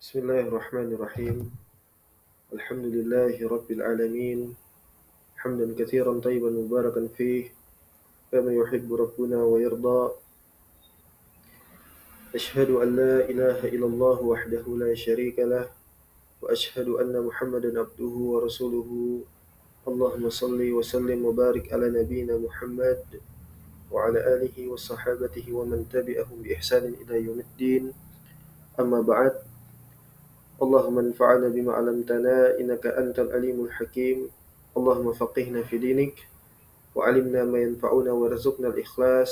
بسم الله الرحمن الرحيم. الحمد لله رب العالمين، حمدا كثيرا طيبا مباركا فيه كما يحب ربنا ويرضى. أشهد أن لا إله إلا الله وحده لا شريك له، وأشهد أن محمدا عبده ورسوله. اللهم صل وسلم وبارك على نبينا محمد وعلى آله وصحابته ومن تبعهم بإحسان إلى يوم الدين. أما بعد، اللهم انفعنا بما علمتنا إنك أنت العليم الحكيم. اللهم فقهنا في دينك وعلمنا ما ينفعنا وارزقنا الإخلاص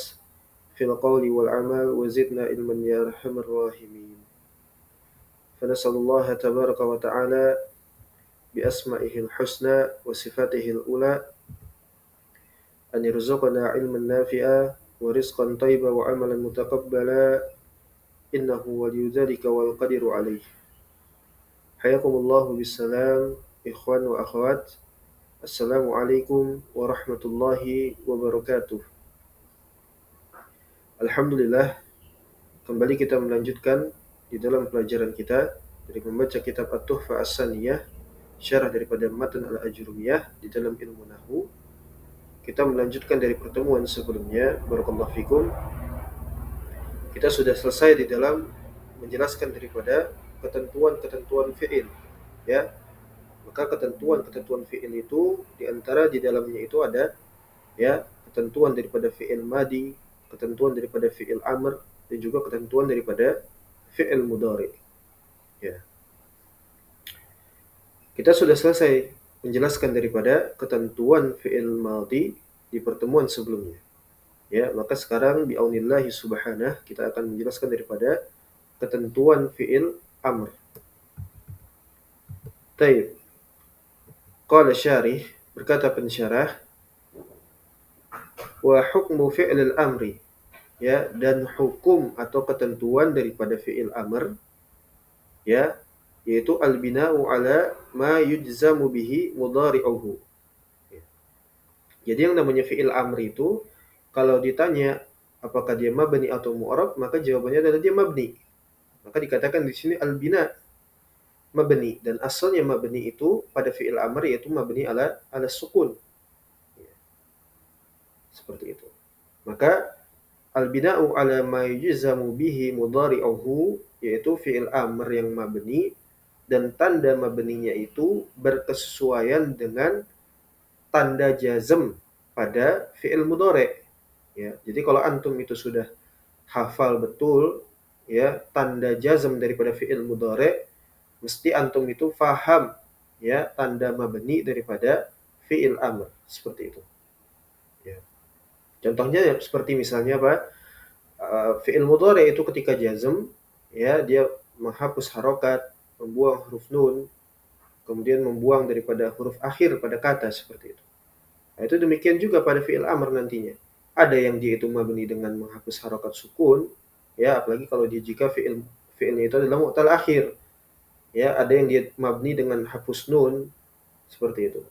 في القول والعمل وزدنا علما يا أرحم الراحمين. فنسأل الله تبارك وتعالى بأسمائه الحسنى وصفاته الأولى أن يرزقنا علما نافعا ورزقا طيبا وعملا متقبلا، إنه ولي ذلك والقدر عليه. حياكم الله بالسلام إخوان وأخوات. Assalamualaikum warahmatullahi wabarakatuh. Alhamdulillah, kembali kita melanjutkan di dalam pelajaran kita dari membaca kitab At-Tuhfah As-Saniyah, syarah daripada Matan Al-Ajrumiyah di dalam ilmu nahwu. Kita melanjutkan dari pertemuan sebelumnya, barakallahu fikum. Kita sudah selesai di dalam menjelaskan daripada ketentuan-ketentuan fi'il, ya. Maka ketentuan-ketentuan fi'il itu di antara di dalamnya itu ada, ya, ketentuan daripada fi'il madi, ketentuan daripada fi'il amr, dan juga ketentuan daripada fi'il mudhari. Ya. Kita sudah selesai menjelaskan daripada ketentuan fi'il madi di pertemuan sebelumnya. Ya, maka sekarang bi'aunillahi subhanah kita akan menjelaskan daripada ketentuan fi'il amr. Taib. Qala syarih, berkata pensyarah, wa hukmu fi'lil amri, ya, dan hukum atau ketentuan daripada fi'il amr, ya, yaitu al-bina'u ala ma yujzamu bihi mudhari'uhu. Ya. Jadi yang namanya fi'il amr itu kalau ditanya apakah dia mabni atau mu'rab, maka jawabannya adalah dia mabni. Maka dikatakan di sini al-bina mabni, dan asalnya mabni itu pada fi'il amr yaitu mabni ala sukun. Ya. Seperti itu. Maka al-bina'u ala ma yujzamu bihi mudhari'uhu yaitu fi'il amr yang mabni dan tanda mabninya itu berkesesuaian dengan tanda jazm pada fi'il mudhari'. Ya, jadi kalau antum itu sudah hafal betul, ya, tanda jazm daripada fi'il mudhari', mesti antum itu faham, ya, tanda mabni daripada fi'il amr, seperti itu. Ya. Contohnya ya, seperti misalnya apa? Fi'il mudhari' itu ketika jazm, ya, dia menghapus harokat, membuang huruf nun, kemudian membuang daripada huruf akhir pada kata, seperti itu. Nah, itu demikian juga pada fi'il amr nantinya. Ada yang dia itu mabni dengan menghapus harokat sukun, ya, apalagi kalau dia jika fi'ilnya itu adalah mu'tal akhir. Ya, ada yang dia mabni dengan hapus nun, seperti itu.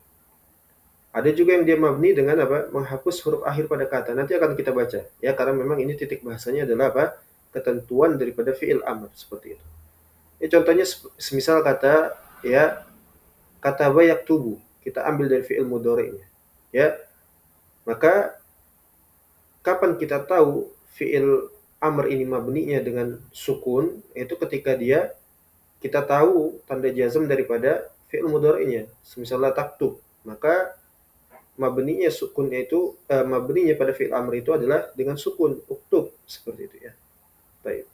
Ada juga yang dia mabni dengan apa? Menghapus huruf akhir pada kata. Nanti akan kita baca, ya, karena memang ini titik bahasanya adalah apa? Ketentuan daripada fi'il amr, seperti itu. Ya, contohnya semisal kata, ya, kata bayak tubuh, kita ambil dari fi'il mudhari'nya. Ya. Maka kapan kita tahu fi'il amr ini mabninya dengan sukun? Itu ketika kita tahu tanda jazm daripada fi'il mudhari'nya. Semisal la taktub, maka mabninya sukunnya itu mabninya pada fi'il amr itu adalah dengan sukun, uktub, seperti itu, ya. Baik.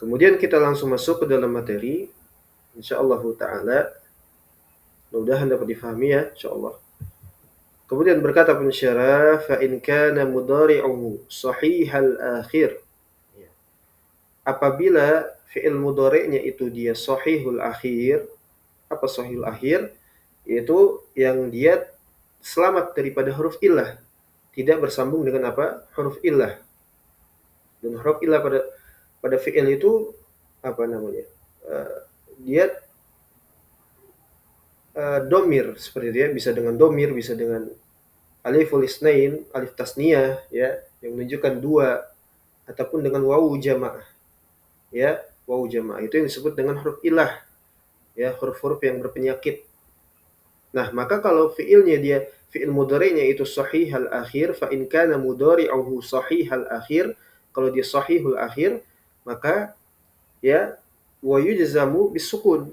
Kemudian kita langsung masuk ke dalam materi, insyaallah taala. Mudah-mudahan dapat difahami, ya, insyaallah. Kemudian berkata pensyarah, fa in kana mudhari'uhu sahihal akhir. Ya. Apabila fi'il mudhari'nya itu dia sahihul akhir. Apa sahihul akhir? Yaitu yang dia selamat daripada huruf illah, tidak bersambung dengan apa? Huruf illah. Dan huruf illah pada fi'il itu apa namanya? Dia domir seperti itu ya, bisa dengan domir, bisa dengan aliful isnain, alif tasniyah ya, yang menunjukkan dua, ataupun dengan wawu jamaah ya, wawu jamaah itu yang disebut dengan huruf ilah ya, huruf-huruf yang berpenyakit. Nah, maka kalau fiilnya dia fiil mudhari'nya itu sahihal akhir, fa in kana mudhari'uhu sahihal akhir, kalau dia sahihul akhir, maka ya wa yujzamu bisukun.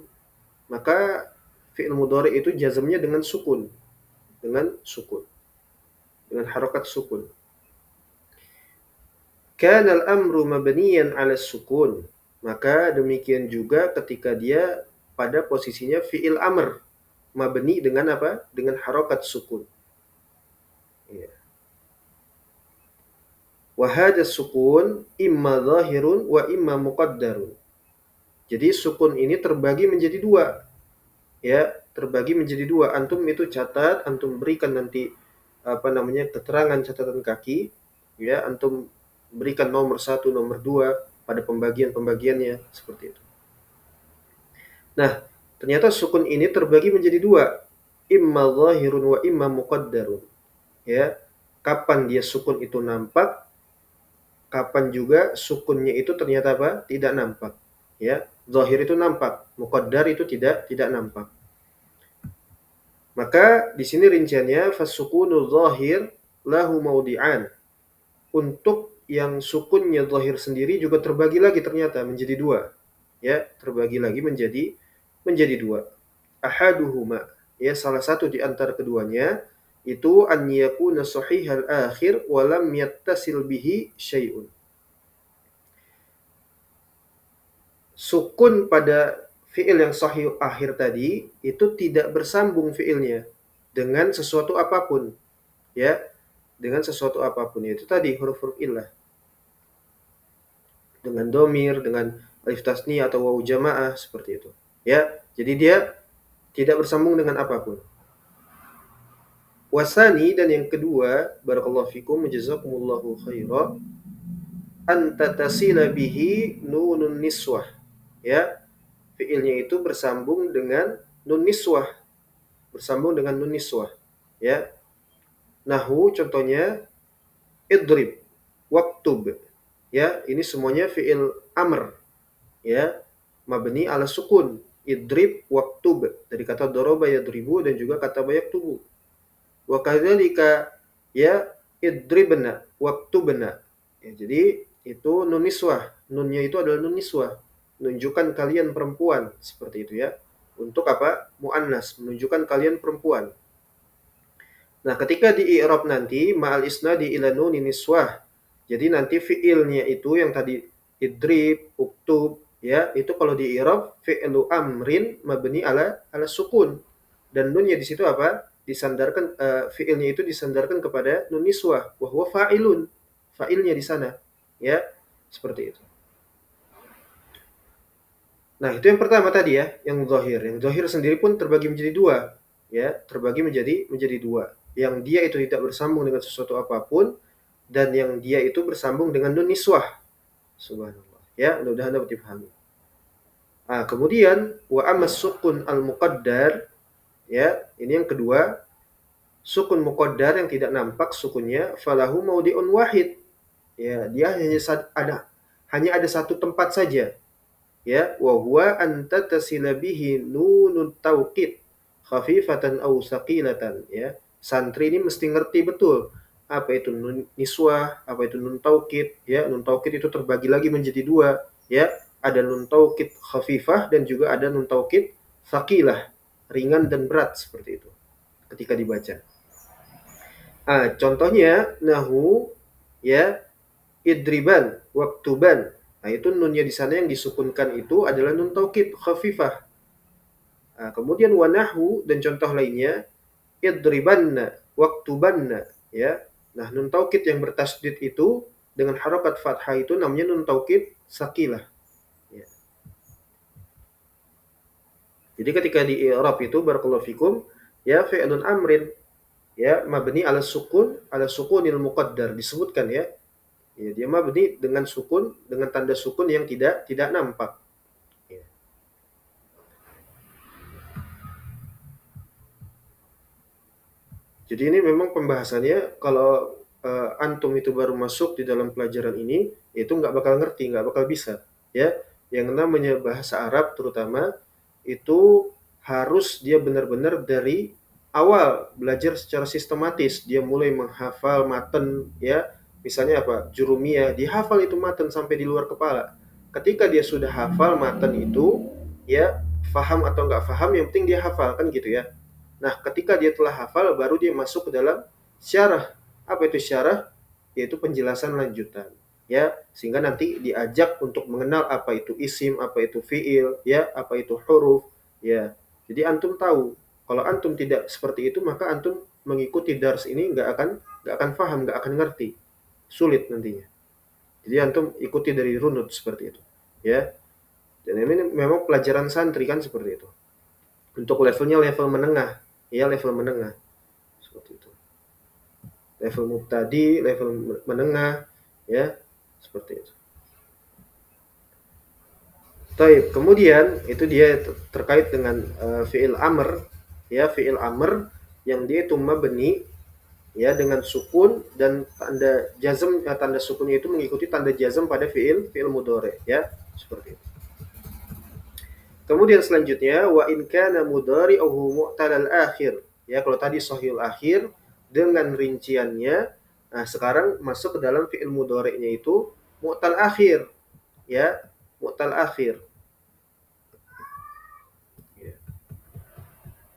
Maka fiil mudhari' itu jazmnya dengan sukun, dengan sukun, dengan harokat sukun. Kana al-amru mabniyan 'ala sukun. Maka demikian juga ketika dia pada posisinya fiil amr, mabni dengan apa? Dengan harokat sukun. Ya. Wa hadha sukun imma zahirun wa imma muqaddarun. Jadi sukun ini terbagi menjadi dua. Ya, terbagi menjadi dua. Antum itu catat, antum berikan nanti apa namanya keterangan catatan kaki, ya, antum berikan nomor 1, nomor 2 pada pembagian-pembagiannya seperti itu. Nah, ternyata sukun ini terbagi menjadi dua. Imma zahirun wa imma muqaddarun. Ya, kapan dia sukun itu nampak, kapan juga sukunnya itu ternyata apa? Tidak nampak. Ya, zahir itu nampak, muqaddar itu tidak nampak. Maka di sini rinciannya fasukunu zahir lahu maudi'an. Untuk yang sukunnya zahir sendiri juga terbagi lagi ternyata menjadi dua. Ya, terbagi lagi menjadi dua. Ahaduhuma, ya, salah satu di antara keduanya itu an yakuna sahihal akhir wa lam yattasil bihi syai'un. Sukun pada fiil yang sahih akhir tadi itu tidak bersambung fiilnya dengan sesuatu apapun, ya, dengan sesuatu apapun, yaitu tadi huruf-huruf illah, dengan domir, dengan alif tasniyah atau wawu jamaah seperti itu, ya. Jadi dia tidak bersambung dengan apapun. Wasani, dan yang kedua, barakallahu fikum jazakumullahu khaira, an tatasila bihi nunun niswah, ya. Fiilnya itu bersambung dengan nun niswah, bersambung dengan nun niswah, ya. Nahu contohnya idrib, waktub, ya, ini semuanya fiil amr, ya, mabni ala sukun. Idrib, waktub, dari kata doroba yadribu dan juga kata bayaktubu. Wa kadzalika ya idribna, waktubna. Ya, jadi itu nun niswah, nunnya itu adalah nun niswah, menunjukkan kalian perempuan, seperti itu ya. Untuk apa? Muannas, menunjukkan kalian perempuan. Nah, ketika di i'rab nanti ma'al isnadi ila nunin niswah. Jadi nanti fiilnya itu yang tadi idrib, uktub, ya, itu kalau di i'rab fi'lu amrin mabni ala sukun. Dan nunnya di situ apa? Disandarkan fiilnya itu disandarkan kepada nun niswah, wa huwa fa'ilun. Fa'ilnya di sana, ya. Seperti itu. Nah, itu yang pertama tadi ya, yang zahir. Yang zahir sendiri pun terbagi menjadi dua, ya, terbagi menjadi dua. Yang dia itu tidak bersambung dengan sesuatu apapun, dan yang dia itu bersambung dengan nun niswah. Subhanallah. Ya, mudah-mudahan dapat dipahami. Nah, kemudian wa amma sukun al-muqaddar, ya, ini yang kedua, sukun muqaddar yang tidak nampak sukunnya, falahu maudi'un wahid. Ya, dia hanya ada satu tempat saja. Ya, wa huwa an tatasila bihi nunut tauqid khafifatan aw saqilatan, ya. Santri ini mesti ngerti betul apa itu nun niswah, apa itu nun taukid, ya. Nun taukid itu terbagi lagi menjadi dua, ya. Ada nun taukid khafifah dan juga ada nun taukid saqilah, ringan dan berat, seperti itu ketika dibaca. Contohnya nahu, ya, idriban, waktuban. Nah, itu nunnya di sana yang disukunkan itu adalah nun taukid khafifah. Kemudian wanahu, dan contoh lainnya idribanna, waktubanna, ya. Nah, nun taukid yang bertasydid itu dengan harokat fathah itu namanya nun taukid saqilah. Ya. Jadi ketika di i'rab itu barakallahu fikum, ya, fi'lun amrin, ya, mabni ala sukunil muqaddar, disebutkan ya. Ya, dia mabni dengan sukun, dengan tanda sukun yang tidak nampak. Ya. Jadi ini memang pembahasannya kalau antum itu baru masuk di dalam pelajaran ini, itu nggak bakal ngerti, nggak bakal bisa. Ya, yang namanya bahasa Arab terutama itu harus dia benar-benar dari awal belajar secara sistematis. Dia mulai menghafal matan, ya, misalnya apa, jurumiyah, dihafal itu matan sampai di luar kepala. Ketika dia sudah hafal matan itu, ya, faham atau nggak faham, yang penting dia hafal kan gitu ya. Nah, ketika dia telah hafal, baru dia masuk ke dalam syarah. Apa itu syarah? Yaitu penjelasan lanjutan. Ya, sehingga nanti diajak untuk mengenal apa itu isim, apa itu fiil, ya, apa itu huruf, ya. Jadi antum tahu. Kalau antum tidak seperti itu, maka antum mengikuti dars ini nggak akan paham, nggak akan ngerti, sulit nantinya. Jadi antum ikuti dari runut seperti itu, ya. Dan ini memang pelajaran santri kan seperti itu. Untuk levelnya level menengah, ya level menengah seperti itu. Level mubtadi, level menengah, ya seperti itu. Taib. Kemudian itu dia terkait dengan fiil amr, ya fiil amr yang dia itu mabni, ya dengan sukun dan tanda jazm, tanda sukunnya itu mengikuti tanda jazm pada fiil mudhari, ya seperti itu. Kemudian selanjutnya wa in kana mudhari'uhu mu'talal akhir. Ya, kalau tadi sahihul akhir dengan rinciannya, nah sekarang masuk ke dalam fi'il mudhari'nya itu mu'tal akhir, ya, mu'tal akhir. Ya.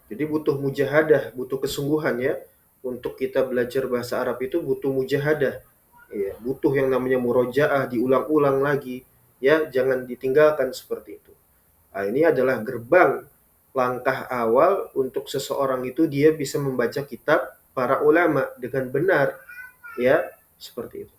Jadi butuh mujahadah, butuh kesungguhan ya. Untuk kita belajar bahasa Arab itu butuh mujahadah. Ya, butuh yang namanya murojaah, diulang-ulang lagi, ya, jangan ditinggalkan seperti itu. Nah, ini adalah gerbang langkah awal untuk seseorang itu dia bisa membaca kitab para ulama dengan benar, ya, seperti itu.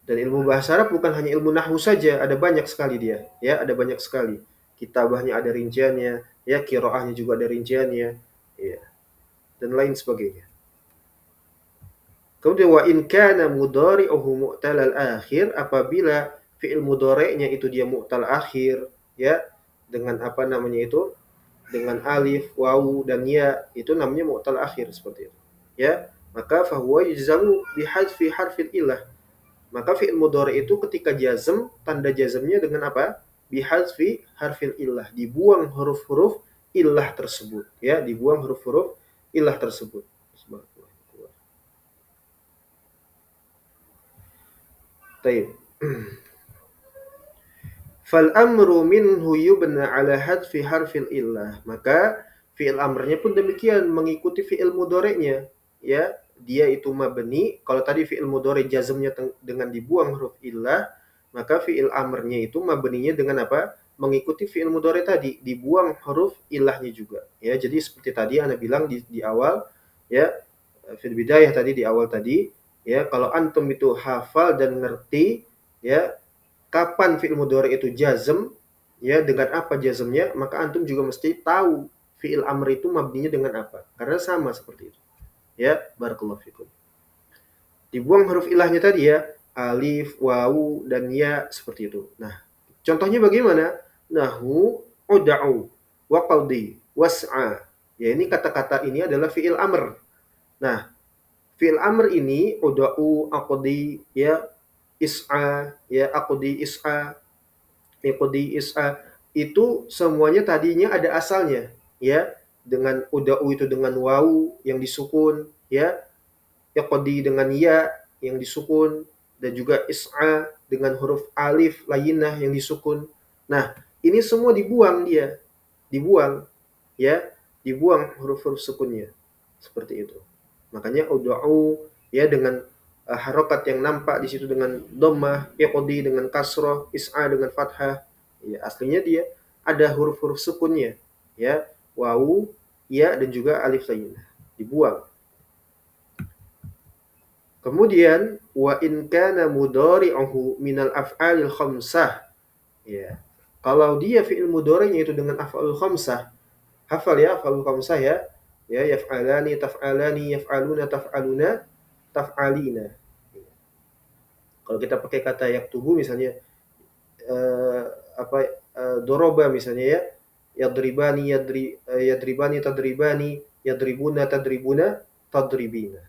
Dan ilmu bahasa Arab bukan hanya ilmu nahwu saja, ada banyak sekali dia, ya, ada banyak sekali. Kitabahnya ada rinciannya, ya, qiraahnya juga ada rinciannya, ya, dan lain sebagainya. Kemudian wa in kana mudhari'uhu mu'talal akhir, apabila fi'il mudhari'nya itu dia mu'tal akhir, ya, dengan apa namanya itu? Dengan alif, wawu dan ya, itu namanya mu'tal akhir seperti itu. Ya, maka fahuwa yujzamu bihadfi harfil illah. Maka fi'il mudhari itu ketika jazm, tanda jazmnya dengan apa? Bihadfi harfil illah, dibuang huruf-huruf illah tersebut, ya, dibuang huruf-huruf illah tersebut. Baik. Fal amru minhu yubna ala hadfi harfil illah. Maka fi'il amrnya pun demikian mengikuti fi'il mudhari'nya, ya. Dia itu mabni, kalau tadi fi'il mudhari jazmnya dengan dibuang huruf illah, maka fi'il amrnya itu mabninya dengan apa? Mengikuti fi'il mudhari tadi, dibuang huruf illahnya juga. Ya, jadi seperti tadi Anda bilang di awal, ya, fil bidayah tadi di awal tadi, ya, kalau antum itu hafal dan ngerti, ya, kapan fi'il mudhari itu jazm, ya, dengan apa jazmnya, maka antum juga mesti tahu fi'il amr itu mabninya dengan apa. Karena sama seperti itu. Ya, barakallahu fikum. Dibuang huruf ilahnya tadi ya, alif, wawu, dan ya, seperti itu. Nah, contohnya bagaimana? Nahu, uda'u, waqaldi, was'a. Ya, ini kata-kata ini adalah fi'il amr. Nah, fi'il amr ini, uda'u, aqdi, ya, is'a, ya, aqdi, is'a, iqdi, is'a, itu semuanya tadinya ada asalnya, ya, dengan uda'u itu dengan wawu yang disukun, ya, iqdi dengan ya yang disukun, dan juga is'a dengan huruf alif layyinah yang disukun. Nah, ini semua dibuang dia, dibuang, ya, dibuang huruf-huruf sukunnya, seperti itu. Makanya uda'u, ya, dengan harokat yang nampak di situ dengan dhammah, iqdi dengan kasroh, is'a dengan fathah. Ya, aslinya dia ada huruf-huruf sukunnya, ya, wawu, ya, dan juga alif layyinah, dibuang. Kemudian wa in kana mudhari'uhu minal af'alil khamsah. Ya. Kalau dia fi'il mudhari'nya itu dengan af'alul khamsah, hafal ya af'alul khamsah ya. Ya, yaf'alani, taf'alani, yaf'aluna, taf'aluna, taf'alina. Kalau kita pakai kata yaktubu misalnya apa doroba misalnya ya, yadribani, yadribani tadribani, yadribuna tadribuna, tadribina.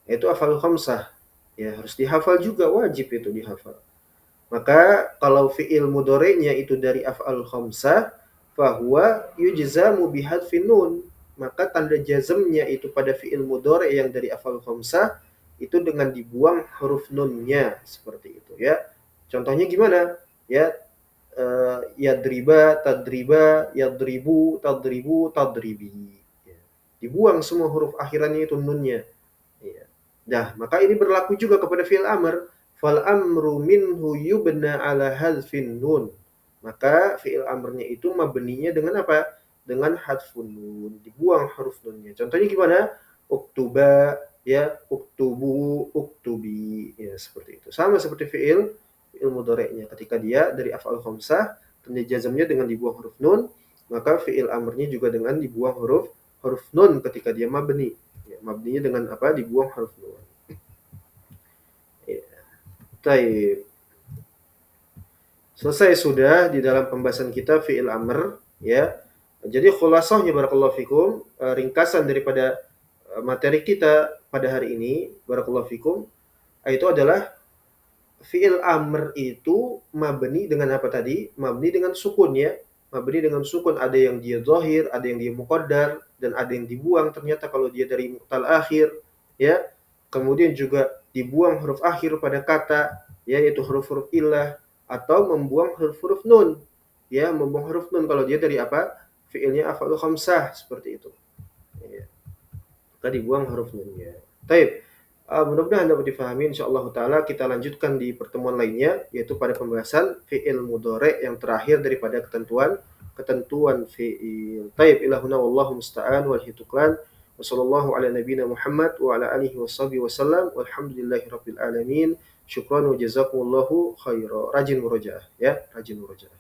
Itu af'al khamsah. Ya, harus dihafal juga, wajib itu dihafal. Maka kalau fi'il mudhari'nya itu dari af'al khamsah, fahuwa yujzamu bihadfin nun. Maka tanda jazmnya itu pada fi'il mudhari' yang dari af'al khamsah itu dengan dibuang huruf nunnya, seperti itu ya. Contohnya gimana? Ya, yadriba, tadriba, yadribu, tadribu, tadribi. Ya. Dibuang semua huruf akhirannya itu nunnya. Ya. Nah, maka ini berlaku juga kepada fi'il amr. Fal amru minhu yubna ala hadfin nun. Maka fi'il amrnya itu mabninya dengan apa? Dengan hadfun nun. Dibuang huruf nunnya. Contohnya gimana? Uktuba, ya, uktubu, uktubi. Ya, seperti itu. Sama seperti fi'il mudhari'nya. Ketika dia dari af'al khamsah, tanda jazmnya dengan dibuang huruf nun, maka fi'il amrnya juga dengan dibuang huruf nun ketika dia mabni. Ya, mabninya dengan apa? Dibuang huruf nun. Ya. Taib. Selesai sudah di dalam pembahasan kita fi'il amr, ya. Jadi khulasahnya barakallahu fikum, ringkasan daripada materi kita pada hari ini, barakallahu fikum, itu adalah fi'il amr itu mabni dengan apa tadi? Mabni dengan sukun ya. Mabni dengan sukun, ada yang dia zahir, ada yang dia muqaddar, dan ada yang dibuang ternyata kalau dia dari mu'tal akhir, ya. Kemudian juga dibuang huruf akhir pada kata, ya, yaitu huruf-huruf illah, atau membuang huruf-huruf nun. Ya, membuang huruf nun kalau dia dari apa? Fi'ilnya af'al khamsah, seperti itu. Ya. Tadi buang huruf nunnya. Taib. Mudah-mudahan dapat difahami, insyaallah taala. Kita lanjutkan di pertemuan lainnya, yaitu pada pembahasan fi'il mudhari' yang terakhir daripada ketentuan fi'il. Taib, ilahuna wallahu musta'an wal hituklan. Wa sallallahu ala nabiyyina Muhammad wa ala alihi washabihi wasallam. Walhamdulillahi rabbil alamin. Syukran wa jazakumullahu khaira. Rajin murojaah ya, rajin murojaah.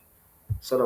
Salam